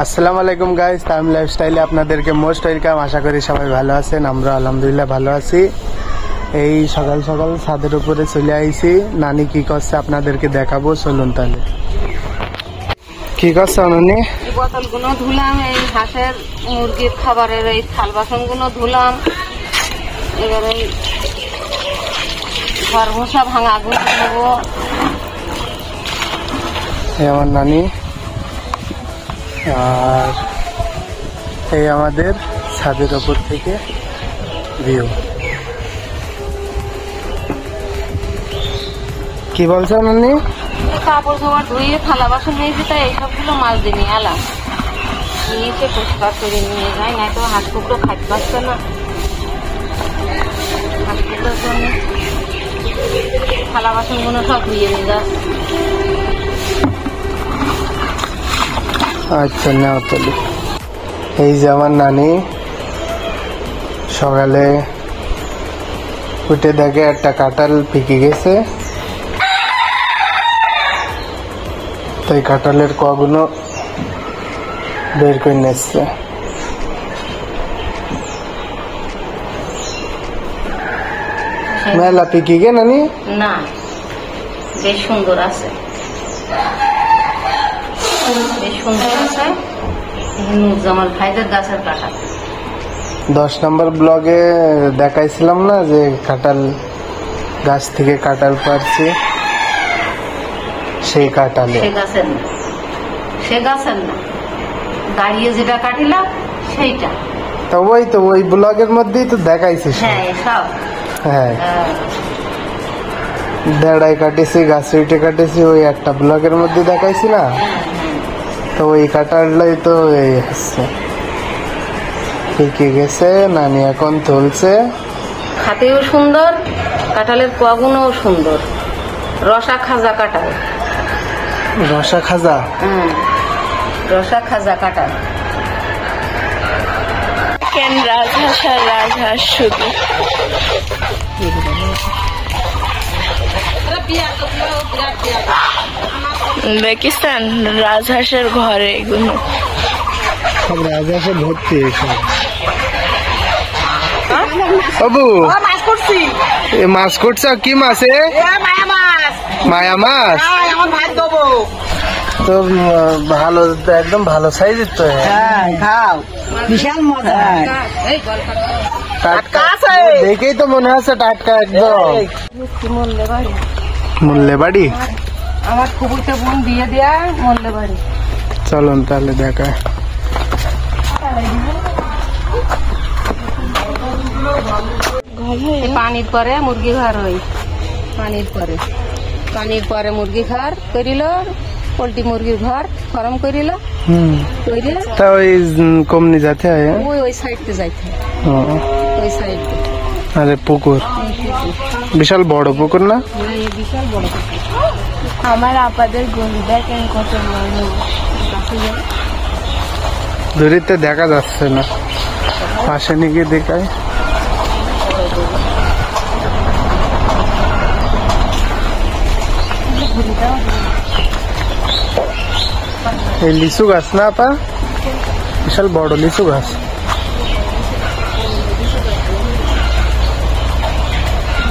আসসালামু আলাইকুম guys, time লাইফস্টাইলে আপনাদেরকে মোস্ট ওয়েলকাম। আশা করি সবাই ভালো আছেন, আমরা আলহামদুলিল্লাহ ভালো আছি। এই সকাল সকাল ছাদের উপরে চলে আইছি, নানি কি করছে আপনাদেরকে দেখাবো, চলুন তাহলে। কি করছে নানি? বোতলগুলো ধুলাম, এই হাঁসের মুরগির খাবারের এই থাল বাসন গুলো ধুলাম, এবারে ঘর ঘষা ভাঙা গুলো দেবো। আমার নানি, আর এই আমাদের ছাদের ওপর থেকে ভিউ। কি বলছো নানি? কাপড় খাবার ধুয়ে থালা বাসন নিয়েছি, তাই এইসবগুলো মাছ দিয়ে নিয়ে এলাম, নিয়েছে পরিষ্কার করে নিয়ে যায়, না তো হাঁস কুকুরো খাইতে পারছে না। হাঁস কুকুরের জন্য থালা বাসন গুলো সব ধুয়ে নিয়ে যাচ্ছে। আচ্ছা নাও তাহলে। এই যে আমার নানি সকালে উঠে দেখে একটা কাঁঠাল পেকে গেছে, তাই কাঁঠালের কগুলো বের করে নিচ্ছে। মেলা পেকে গে নানি? না, বেশ সুন্দর আছে, বেশ সুন্দর আছে। নুরজামাল ভাইদের গাছের কাঁঠাল 10 নম্বর ব্লগে দেখাইছিলাম না যে কাঁঠাল গাছ থেকে কাঁঠাল পারছি, সেই কাঁঠালে। সে গাছের না, দাঁড়িয়ে যেটা কাটিলাম সেইটা। তো ওই ব্লগের মধ্যেই তো দেখাইছিস। হ্যাঁ, সব হ্যাঁ, দেড়াই কাটেছি, গাছে উঠে কাটেছি, ওই একটা ব্লগের মধ্যে দেখাইছি না। তো ওই কাঁঠালটাই তো এই হচ্ছে পেকে গেছে, নানি এখন তুলছে। খাতেও সুন্দর, কাঁঠালের কোয়াগুলোও সুন্দর, রসা খাজা কাঁঠাল। রসা খাজা? রসা খাজা কাঁঠাল। কেন রাজহাঁস আর রাজহাঁস শুধু দেখিস্তান রাজহাঁসের ঘরে এগুলো সব রাজহাঁসে ভর্তি। এইসব বাবু মাছ করছ? কি মাছ? মায়া মাছ। তো ভালো, একদম ভালো সাইজের তো। বিশাল মজা, দেখেই তো মনে হচ্ছে টাটকা একদম। মূল্যে বাড়ি আমার কুকুরকে বোন দিয়ে দেয়া মূল্যে বাড়ি। চলুন তাহলে দেখা। পানির পরে মুরগি ঘর, ওই পানির পরে মুরগি ঘর করিল, পোল্ট্রি মুরগির ঘর ফরম করিল। তা ওই কমনি যাতে হয়? ওই সাইডতে যাইতে, ওই সাইড। আরে পুকুর, বিশাল বড় পুকুর না? বিশাল বড় পুকুর। আমার আপাদের গলি দেখেন কত দূরিতে দেখা যাচ্ছে না, পাশে নিয়ে দেখায়। এই লিচু গাছ না আপা? বিশাল বড় লিচু গাছ।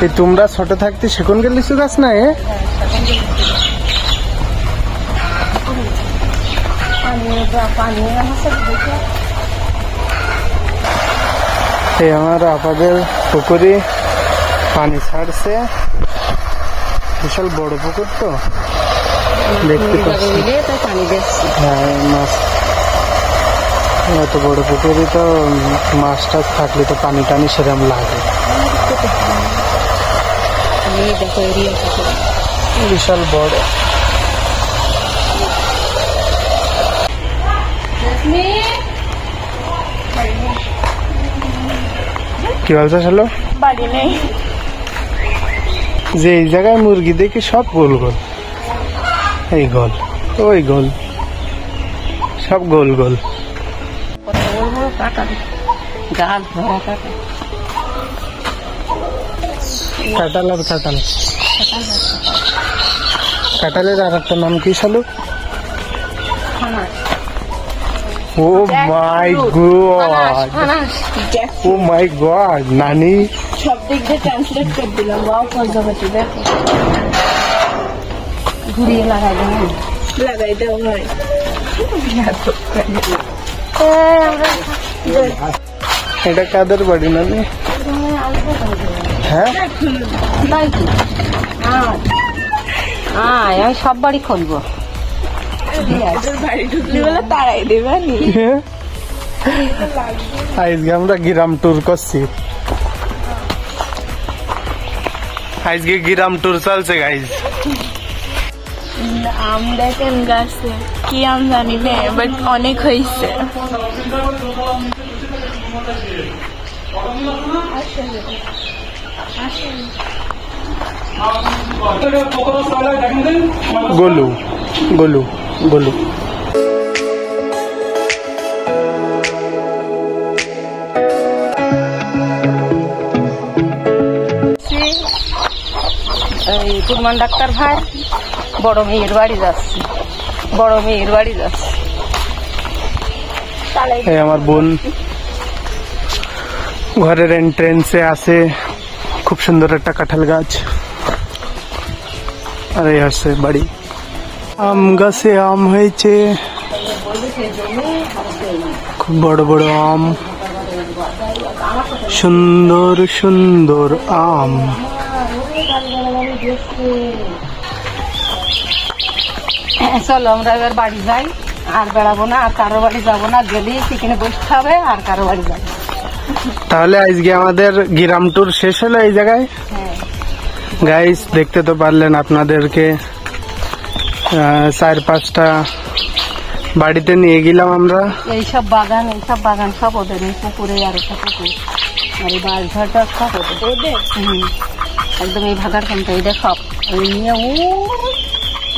এই তোমরা ছোট থাকতে সেখানকার লিচু গাছ না? এই আমার আপাদের পুকুরে পানি ছাড়ছে, বিশাল বড় পুকুর তো দেখতে পাচ্ছি। হ্যাঁ, মাছ এত বড় পুকুরে তো মাছ টাছ থাকলে তো পানি টানি সেরকম লাগে। বিশাল বড়। কি বলছো? চলো বাড়ি নেই যে এই জায়গায় মুরগি দেখি সব গোল গোল, এই গোল, ওই গোল, সব গোল গোল। কাঁঠাল আর কাঁঠাল। কাঁঠালের আর একটা নাম কি শালু? ও মাই গড, ও মাই গড নানি, সব দিক দিয়ে ট্রান্সলেট করে দিলাম। ওয়াও কনজারভেটিভ, দেখো ঘুরিয়ে লাগাই দেবো। লাগাই দাও ভাই। এটা কাদের বাড়ি নানি? হ্যাঁ আমি সব বাড়ি খুলবো। বাড়ি ঢুকলি বলে তাড়াই দেবে নি। আজকে আমরা গ্রাম ট্যুর করছি, আজকে গ্রাম ট্যুর চলছে গাইজ। আম দেখেন গাছে, কি আম জানি না, বাট অনেক হয়েছে। গোলু গোলু গোলু এই কুরমান ডাক্তার ভাই বড় মেয়ের বাড়ি যাচ্ছি, বড় মেয়ের বাড়ি যাচ্ছি। এই আমার বোন ঘরের এন্ট্রেন্সে আছে খুব সুন্দর একটা কাঁঠাল গাছ, আর এই আছে বাড়ি। আম গাছে আম হয়েছে, খুব বড় বড় আম, সুন্দর সুন্দর আম। চলো আমরা এবার বাড়ি যাই, আর বেড়াবো না, আর কারো বাড়ি যাবো না, গেলেই সেখানে বসতে হবে, আর কারো বাড়ি যাবো। তাহলে আজকে আমাদের গ্রাম ট্যুর শেষ হলো এই জায়গায়। গাইস দেখতে তো পারলেন, আপনাদেরকে 4-5টা বাড়িতে নিয়ে গেলাম আমরা। এইসব বাগান সব ওদের, এই পুকুরে আর একটা পুকুর, আর এই বাস ঝাড়টা সব ওদের। একদম এই ভাগার কামটা এই দেখ সব ওই নিয়ে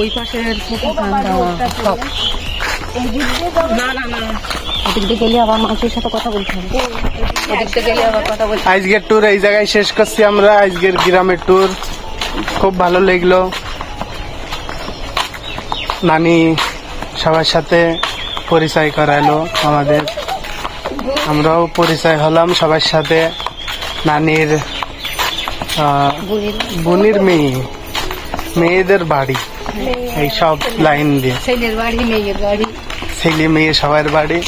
ওই পাশের পুকুর সব। না না না, ওদিক দিয়ে গেলে আবার মাছের সাথে কথা বলতে হবে, ওদিক দিয়ে গেলে আবার কথা বলতে। আজকের ট্যুর এই জায়গায় শেষ করছি আমরা। আজকের গ্রামের ট্যুর খুব ভালো লাগলো, নানি সবার সাথে পরিচয় করালো আমাদের, আমরাও পরিচয় হলাম সবার সাথে। নানির বোনের মেয়েদের বাড়ি, এই সব লাইন দিয়ে ছেলের বাড়ি, মেয়ের বাড়ি, ছেলে মেয়ে সবার বাড়ি।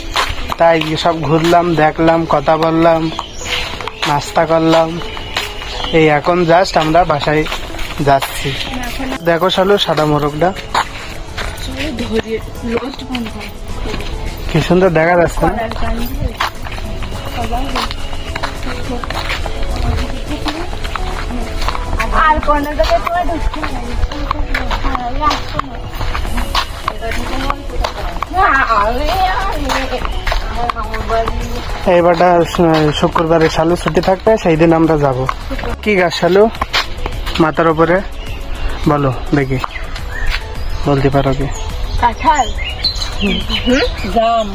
তাই সব ঘুরলাম, দেখলাম, কথা বললাম, নাস্তা করলাম। এই এখন জাস্ট আমরা বাসায় যাচ্ছি। দেখো শালু সাদা মোরগটা কি সুন্দর দেখা যাচ্ছে না? আর কোন জায়গায় তোমার ঢুকতে এইবারটা শুক্রবারে শালু ছুটি থাকবে, সেই দিন আমরা যাব। কি গাছ শালু মাথার উপরে? বলো দেখি, বলতে পারো কি? কাঁঠাল, জাম,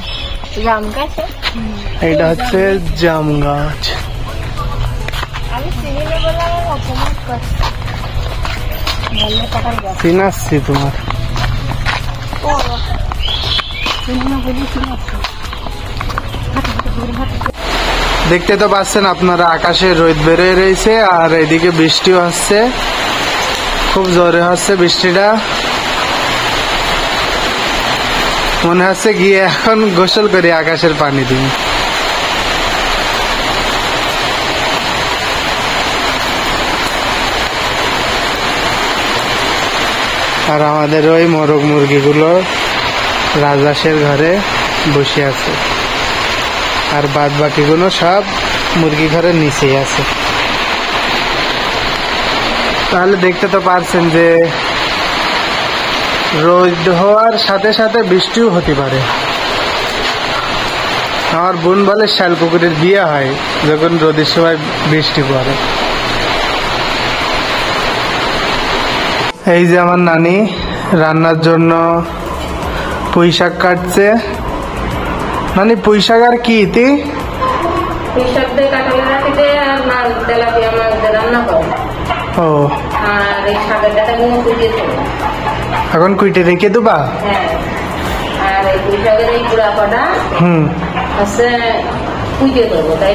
জাম গাছ। এইটা হচ্ছে জাম গাছ। আমি চিনি না বলে আমার অপমান করছি। চিনাচ্ছি তোমার। দেখতে তো পাচ্ছেন আপনারা, আকাশে রোদ বেরোয় রয়েছে আর এদিকে বৃষ্টিও হচ্ছে, খুব জোরে হচ্ছে বৃষ্টিটা। মনে হচ্ছে গিয়ে এখন গোসল করি আকাশের পানি দিয়ে। আর আমাদের ওই মোরগ মুরগিগুলো রাজহাঁসের ঘরে বসে আছে, আর বাদ বাকিগুলো সব মুরগি ঘরের নিচেই আছে। তাহলে দেখতে তো পারছেন যে রোদ হওয়ার সাথে সাথে বৃষ্টিও হতে পারে। আমার বোন বলে শালপুকুরের বিয়ে হয় যখন রোদের সময় বৃষ্টি পড়ে। এই যে আমার নানি রান্নার জন্য পুঁই শাক কাটছে। নানি পুঁই শাক আর কি তি? পুঁই শাক দিয়ে কাঁঠালের আটি দিয়ে আর মাছ তেলাপিয়া মাছ দিয়ে রান্না করো। ও আর এই শাকের ডাটাগুলো কুটিয়ে দেবো। এখন কুইটে রেখে দেবা? হ্যাঁ, আর এই পুঁই শাকের এই গুঁড়া কটা হচ্ছে কুটিয়ে দেবো, তাই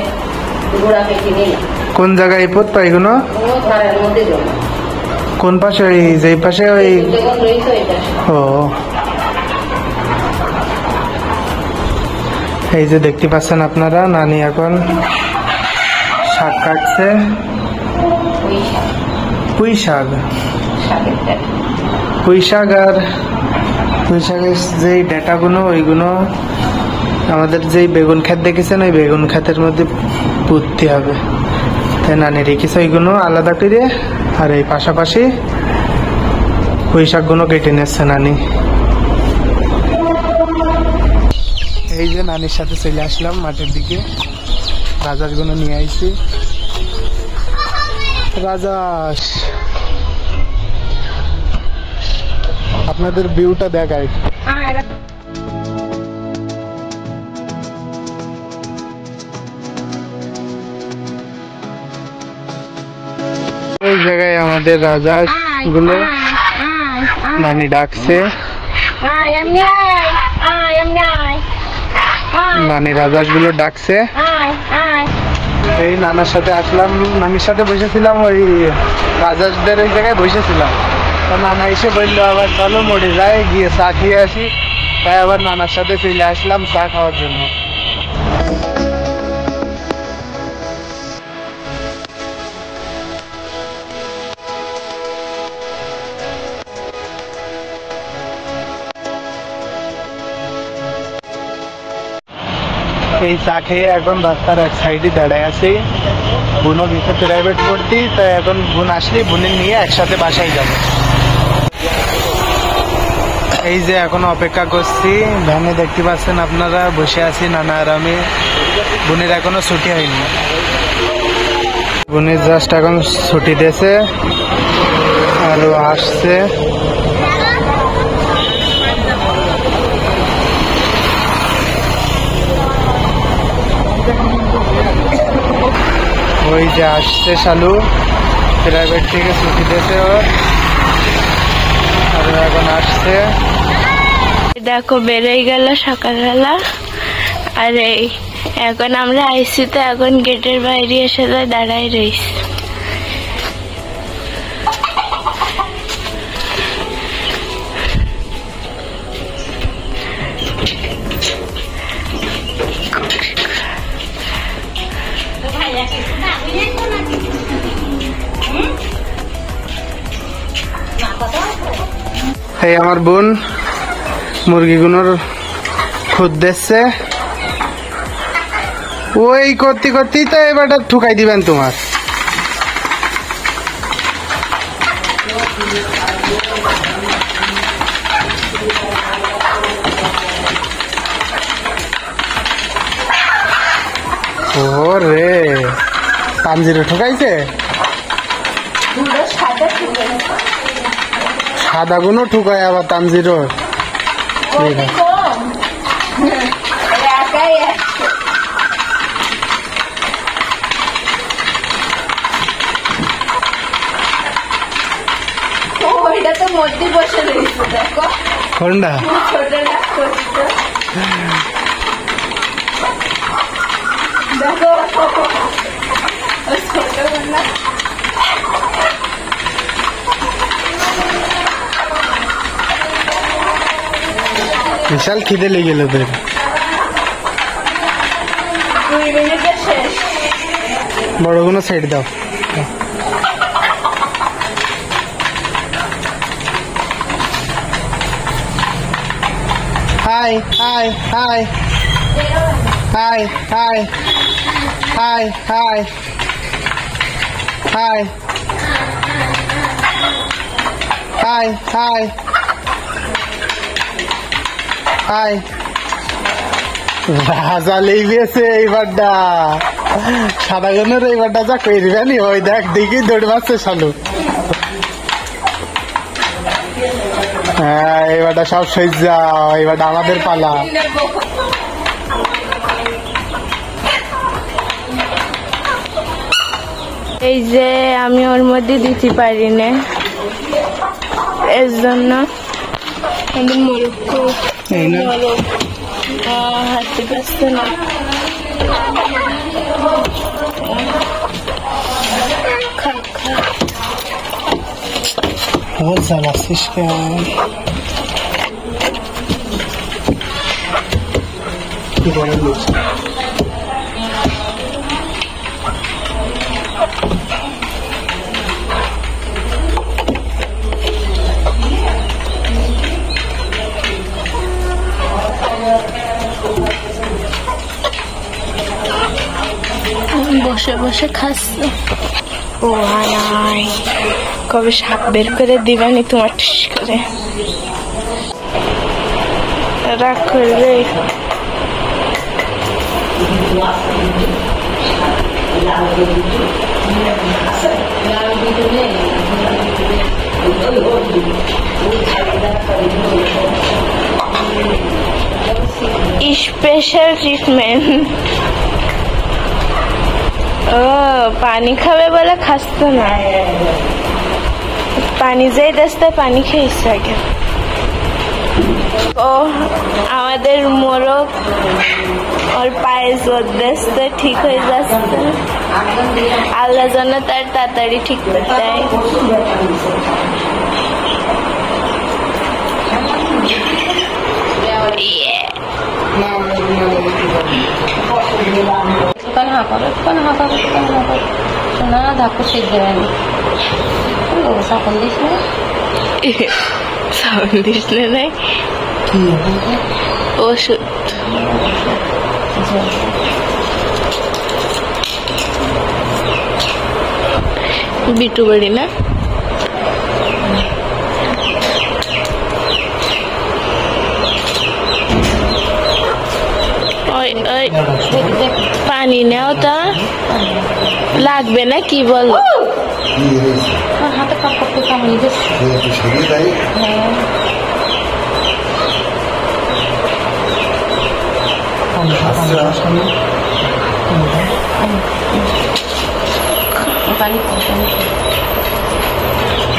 গুঁড়া কেটে নিই। কোন জায়গায় পড়তো এগুলো? ঘরের মধ্যে দেবো। কোন পাশে? ওই যে পাশে ওই যখন রয়েছে ওই পাশে। ও, এই যে দেখতে পাচ্ছেন আপনারা, নানি এখন শাক কাটছে। পুঁই শাক, পুঁই শাক। আর পুঁই শাকের যে ডেটাগুলো ওইগুলো আমাদের যেই বেগুন ক্ষেত দেখেছেন ওই বেগুন ক্ষেতের মধ্যে পুঁততে হবে, তাই নানি রেখেছে ওইগুলো আলাদা করে। আর এই পাশাপাশি পুঁই শাকগুলো কেটে নিচ্ছে নানি। এই যে নানির সাথে চলে আসলাম মাঠের দিকে, রাজাসগুলো নিয়ে আইছি। রাজাস, আপনাদের ভিউটা দেখায়। ওই জায়গায় আমাদের রাজাস গুলো নানি ডাকছে। নানি রাজাস গুলো ডাকছে। এই নানার সাথে আসলাম, নানির সাথে বসেছিলাম, ওই রাজাসদের ওই জায়গায় বসেছিলাম। তো নানা এসে বললো আবার চলো মোড়ে যাই, গিয়ে চা খেয়ে আসি। তাই আবার নানার সাথে চলে আসলাম চা খাওয়ার জন্য। এই চা খেয়ে এখন রাস্তার এক সাইডে দাঁড়ায় আছি। বোনও গেছে প্রাইভেট পড়তি, তাই এখন বোন আসলে বোনের নিয়ে একসাথে বাসায় যাব। এই যে এখন অপেক্ষা করছি ভ্যানে, দেখতে পাচ্ছেন আপনারা, বসে আছি নানা আর আমি। বোনের এখনো ছুটি হয়নি, বোনের জাস্ট এখন ছুটি দিয়েছে আর ও আসছে। ওই যে আসছে শালু, প্রাইভেট থেকে ছুটি দিয়েছে ওর, আর এখন আসছে। দেখো বেরোই গেল সকালবেলা। আর এই এখন আমরা আইসি, তো এখন গেটের বাইরে এসে দাঁড়াই রইছি। এই আমার বোন মুরগিগুলোর খুদ দিচ্ছে। ওই করতে করতেই তো এবার ঠুকাই দিবেন তোমার। ও রে, তানজিরে ঠুকাইছে। সাদা গুলো ঠুকায় আবার তানজিরও। মধ্যে বসে রয়েছে দেখো, কোনটা? ছোট দেখো ছোটবেলা। বিশাল খিদে লেগে গেল তোর। 2 মিনিটে শেষ। বড় কোনো সাইড দাও। High high high high high high high high high high high. রাজা লেগেছে এইবারটা, সাদা গনের এইবারটা যা করবেনি। ওই দেখ দেখি দৌড় মারছে শালু। হ্যাঁ, এবারটা সব সহ্য, এবারটা আমাদের পালা। এই যে আমি ওর মধ্যে দিতে পারি না, এর জন্য হাঁটতে পারছে না। জ্বালাচ্ছিস কেন? কি বলে বসে বসে খাচ্ছে। ও নাই, কবে সাপ বের করে দিবানি তোমার টিস করে রাগ করবে। Special treatment. ও পানি খাবে বলে খাচ্ছে না, পানি যাই দস্তে পানি খেয়েছে আগে। ও আমাদের মোরগ ওর পায়ে জোর দিচ্ছে, ঠিক হয়ে যাচ্ছে। আল্লাহ যেন তার তাড়াতাড়ি ঠিক করে দেয়। শোনা ধাক্কা শেখ দেয়নি, সাপন দিস না, সাউন্ড দিস না নাই ওষুধ। বিটু বাড়ি না? পানি নেও তা লাগবে না, কি বলো? হাতে কাপ করতে কামড়ি বেশ।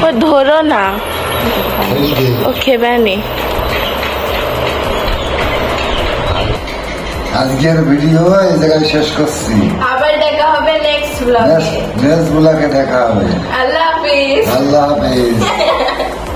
ও ধরো না, ও খেবেনি। আজকের ভিডিও এই জায়গায় শেষ করছি, আবার দেখা হবে নেক্সট ব্লগে। নেক্সট ব্লগে দেখা হবে। আল্লাহ হাফিজ। আল্লাহ হাফিজ।